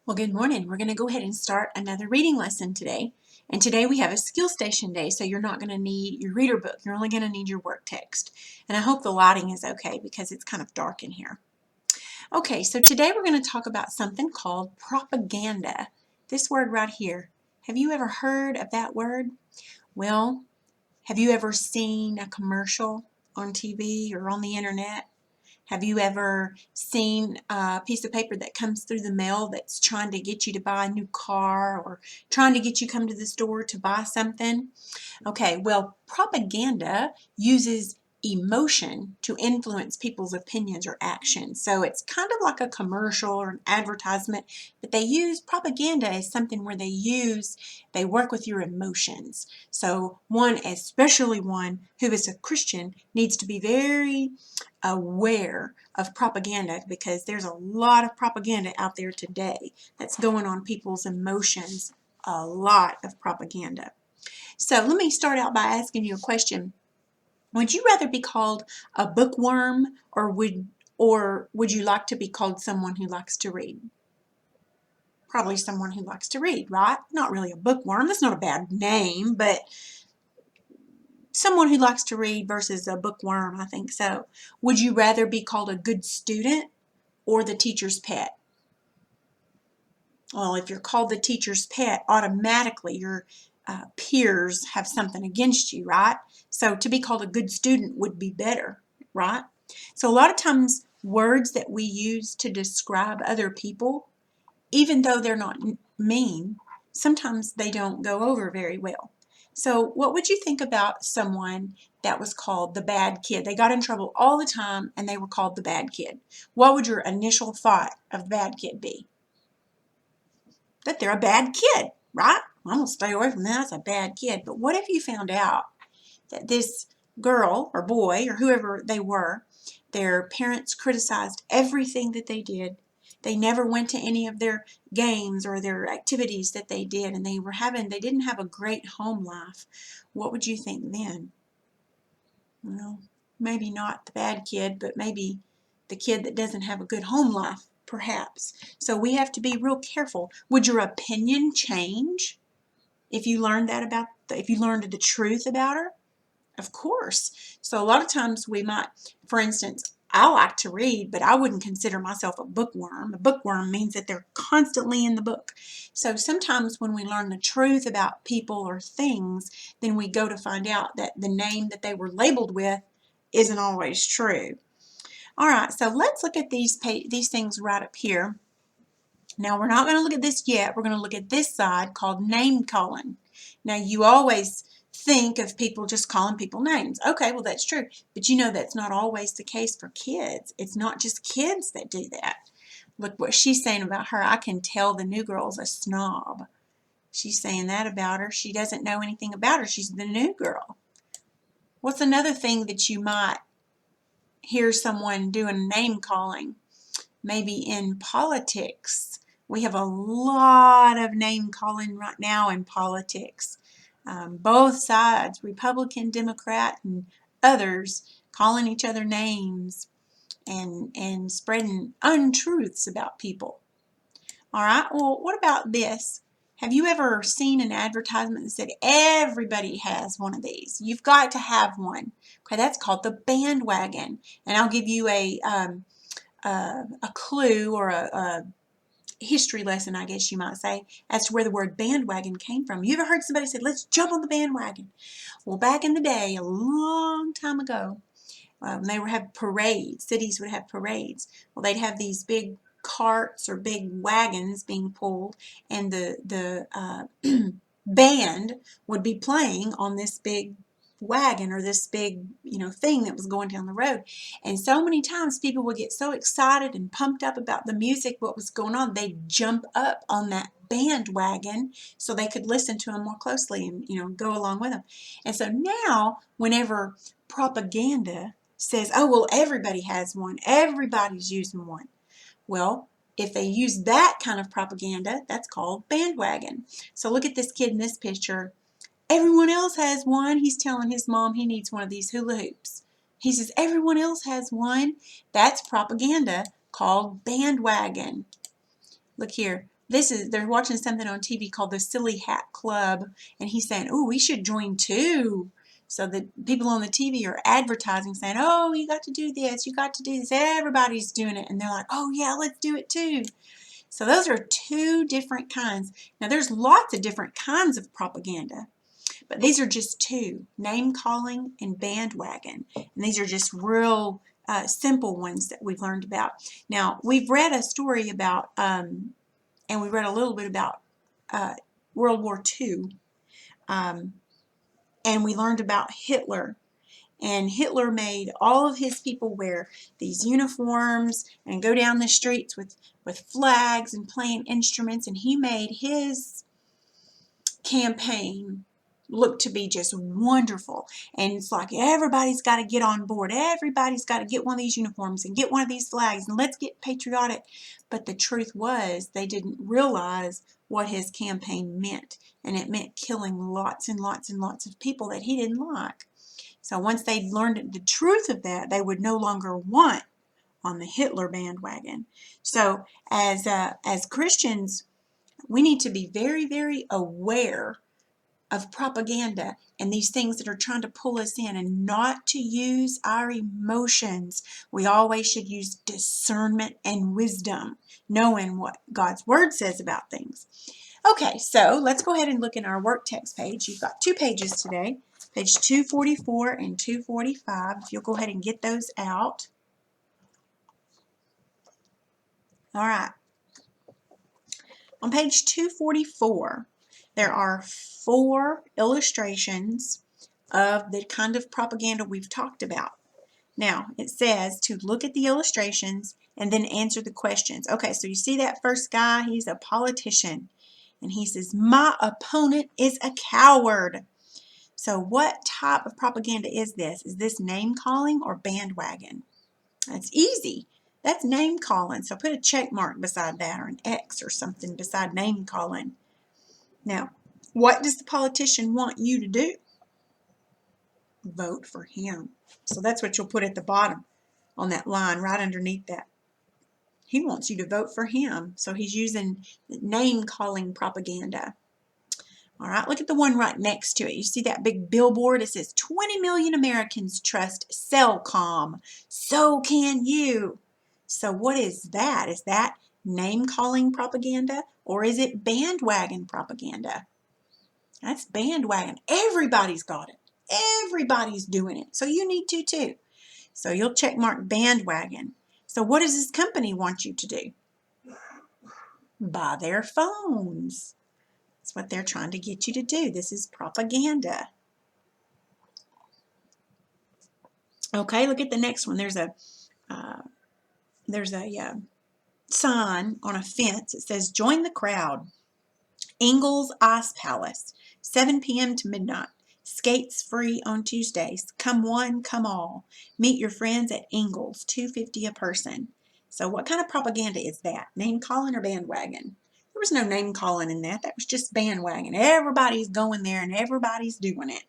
Well, good morning. We're going to go ahead and start another reading lesson today. And today we have a skill station day, so you're not going to need your reader book. You're only going to need your work text. And I hope the lighting is okay because it's kind of dark in here. Okay, so today we're going to talk about something called propaganda. This word right here. Have you ever heard of that word? Well, have you ever seen a commercial on TV or on the internet? Have you ever seen a piece of paper that comes through the mail that's trying to get you to buy a new car or trying to get you come to the store to buy something? Okay, well, propaganda uses emotion to influence people's opinions or actions. So it's kind of like a commercial or an advertisement, but they use propaganda as something where they work with your emotions. So one, especially one who is a Christian, needs to be very aware of propaganda because there's a lot of propaganda out there today that's going on people's emotions, a lot of propaganda. So let me start out by asking you a question. Would you rather be called a bookworm or would you like to be called someone who likes to read? Probably someone who likes to read, right? Not really a bookworm. That's not a bad name, but someone who likes to read versus a bookworm, I think so. Would you rather be called a good student or the teacher's pet? Well, if you're called the teacher's pet, automatically your peers have something against you, right? So to be called a good student would be better, right? So a lot of times words that we use to describe other people, even though they're not mean, sometimes they don't go over very well. So what would you think about someone that was called the bad kid? They got in trouble all the time and they were called the bad kid. What would your initial thought of the bad kid be? That they're a bad kid, right? I'm going to stay away from that. That's a bad kid. But what if you found out that this girl or boy or whoever they were, their parents criticized everything that they did. They never went to any of their games or their activities that they did, and they didn't have a great home life. What would you think then? Well, maybe not the bad kid, but maybe the kid that doesn't have a good home life, perhaps. So we have to be real careful. Would your opinion change if you learned if you learned the truth about her? Of course. So a lot of times we might, for instance, I like to read, but I wouldn't consider myself a bookworm. A bookworm means that they're constantly in the book. So sometimes when we learn the truth about people or things, then we go to find out that the name that they were labeled with isn't always true. All right, so let's look at these things right up here. Now we're not going to look at this yet. We're going to look at this side called name calling. Now you always think of people just calling people names. Okay, well that's true. But you know that's not always the case for kids. It's not just kids that do that. Look what she's saying about her. I can tell the new girl's a snob. She's saying that about her. She doesn't know anything about her. She's the new girl. What's another thing that you might hear someone doing name calling? Maybe in politics. We have a lot of name calling right now in politics. Both sides, Republican, Democrat, and others, calling each other names and spreading untruths about people. All right, well, what about this? Have you ever seen an advertisement that said everybody has one of these? You've got to have one. Okay, that's called the bandwagon. And I'll give you a clue or a history lesson, I guess you might say, as to where the word bandwagon came from. You ever heard somebody say, let's jump on the bandwagon? Well, back in the day, a long time ago, they would have parades. Cities would have parades. Well, they'd have these big carts or big wagons being pulled, and the band would be playing on this big wagon or this big thing that was going down the road. And so many times people would get so excited and pumped up about the music, what was going on, they'd jump up on that bandwagon so they could listen to them more closely and go along with them. And so now whenever propaganda says, oh well, everybody has one, everybody's using one, well, if they use that kind of propaganda, that's called bandwagon. So look at this kid in this picture. Everyone else has one. He's telling his mom he needs one of these hula hoops. He says everyone else has one. That's propaganda called bandwagon. Look here. they're watching something on TV called the Silly Hat Club, and he's saying, "Oh, we should join too." So the people on the TV are advertising, saying, "Oh, you got to do this, you got to do this. Everybody's doing it," and they're like, "Oh yeah, let's do it too." So those are two different kinds. Now there's lots of different kinds of propaganda, but these are just two: name calling and bandwagon. And these are just real simple ones that we've learned about. Now we've read a story about. And we read a little bit about World War II, and we learned about Hitler. And Hitler made all of his people wear these uniforms and go down the streets with flags and playing instruments, and he made his campaign look to be just wonderful. And it's like everybody's got to get on board. Everybody's got to get one of these uniforms and get one of these flags, and let's get patriotic. But the truth was they didn't realize what his campaign meant, and it meant killing lots and lots and lots of people that he didn't like. So once they learned the truth of that, they would no longer want on the Hitler bandwagon. So as Christians, we need to be very, very aware of propaganda and these things that are trying to pull us in, and not to use our emotions. We always should use discernment and wisdom, knowing what God's Word says about things. Okay, so let's go ahead and look in our work text page. You've got 2 pages today, page 244 and 245. If you'll go ahead and get those out. All right. On page 244, there are 4 illustrations of the kind of propaganda we've talked about. Now, it says to look at the illustrations and then answer the questions. Okay, so you see that first guy, he's a politician. And he says, "My opponent is a coward." So what type of propaganda is this? Is this name calling or bandwagon? That's easy. That's name calling. So put a check mark beside that, or an X or something beside name calling. Now, what does the politician want you to do? Vote for him. So that's what you'll put at the bottom on that line right underneath that. He wants you to vote for him. So he's using name calling propaganda. All right, look at the one right next to it. You see that big billboard? It says 20 million Americans trust Cellcom. So can you. So what is that? Is that name-calling propaganda, or is it bandwagon propaganda? That's bandwagon. Everybody's got it. Everybody's doing it. So you need to too. So you'll check mark bandwagon. So what does this company want you to do? Buy their phones. That's what they're trying to get you to do. This is propaganda. Okay, look at the next one. There's a sign on a fence. It says, "Join the crowd. Ingles Ice Palace, 7 p.m. to midnight. Skates free on Tuesdays. Come one, come all. Meet your friends at Ingles, $2.50 a person." So what kind of propaganda is that? Name calling or bandwagon? There was no name calling in that. That was just bandwagon. Everybody's going there and everybody's doing it.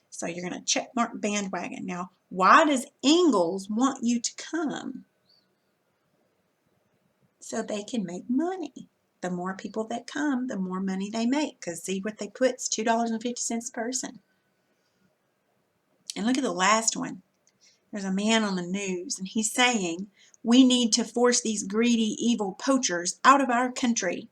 So you're going to check mark bandwagon. Now, why does Ingles want you to come? So they can make money. The more people that come, the more money they make. Because see what they put, it's $2.50 a person. And look at the last one. There's a man on the news, and he's saying, "We need to force these greedy, evil poachers out of our country."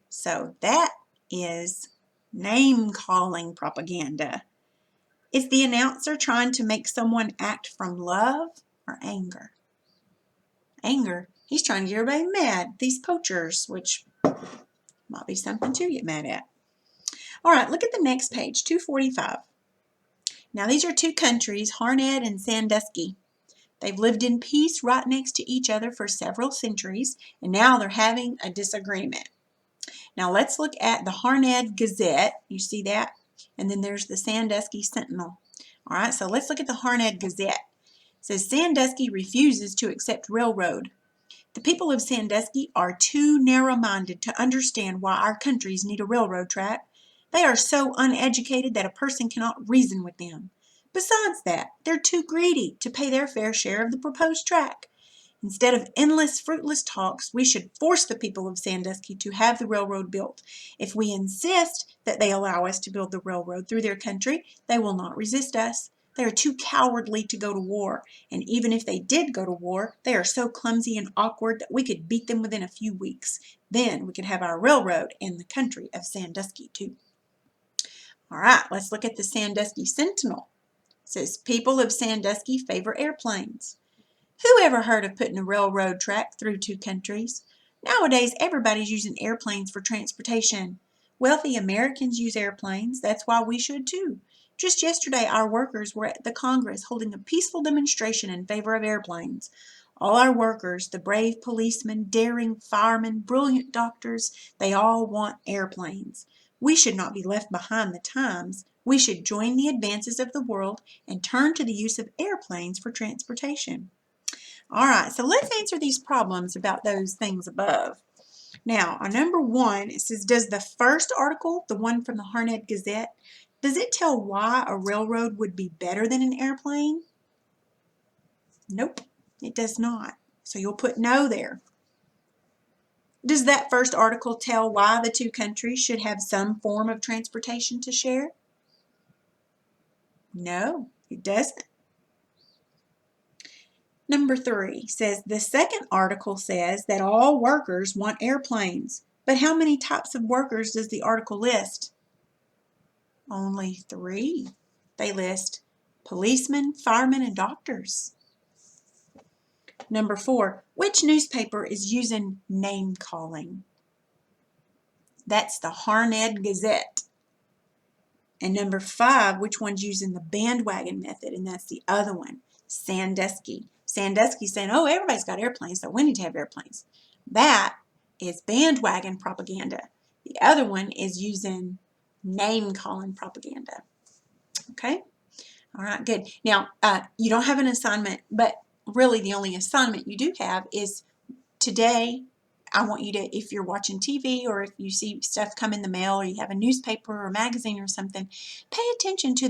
So that is name-calling propaganda. Is the announcer trying to make someone act from love or anger? Anger. He's trying to get everybody mad. These poachers, which might be something to get mad at. All right, look at the next page, 245. Now these are 2 countries, Harned and Sandusky. They've lived in peace right next to each other for several centuries, and now they're having a disagreement. Now let's look at the Harned Gazette. You see that? And then there's the Sandusky Sentinel. All right, so let's look at the Harned Gazette. It says, "Sandusky refuses to accept railroad. The people of Sandusky are too narrow-minded to understand why our countries need a railroad track. They are so uneducated that a person cannot reason with them. Besides that, they're too greedy to pay their fair share of the proposed track. Instead of endless, fruitless talks, we should force the people of Sandusky to have the railroad built. If we insist that they allow us to build the railroad through their country, they will not resist us. They are too cowardly to go to war, and even if they did go to war, they are so clumsy and awkward that we could beat them within a few weeks. Then we could have our railroad in the country of Sandusky, too. All right, let's look at the Sandusky Sentinel. It says, people of Sandusky favor airplanes. Who ever heard of putting a railroad track through two countries? Nowadays, everybody's using airplanes for transportation. Wealthy Americans use airplanes. That's why we should too. Just yesterday, our workers were at the Congress holding a peaceful demonstration in favor of airplanes. All our workers, the brave policemen, daring firemen, brilliant doctors, they all want airplanes. We should not be left behind the times. We should join the advances of the world and turn to the use of airplanes for transportation. All right, so let's answer these problems about those things above. Now, on number 1, it says, does the first article, the one from the Harnett Gazette, does it tell why a railroad would be better than an airplane? Nope, it does not. So you'll put no there. Does that first article tell why the two countries should have some form of transportation to share? No, it doesn't. Number 3 says the second article says that all workers want airplanes. But how many types of workers does the article list? Only 3. They list policemen, firemen, and doctors. Number 4, which newspaper is using name calling? That's the Harnett Gazette. And number 5, which one's using the bandwagon method? And that's the other one, Sandusky. Sandusky's saying, oh, everybody's got airplanes, so we need to have airplanes. That is bandwagon propaganda. The other one is using name-calling propaganda. Okay? All right, good. Now, you don't have an assignment, but really the only assignment you do have is today. I want you to, if you're watching TV or if you see stuff come in the mail or you have a newspaper or magazine or something, pay attention to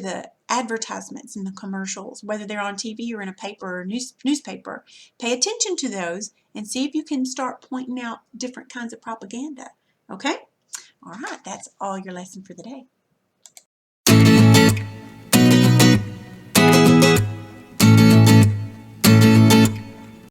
the advertisements and the commercials, whether they're on TV or in a paper or newspaper. Pay attention to those and see if you can start pointing out different kinds of propaganda. Okay? All right, that's all your lesson for the day.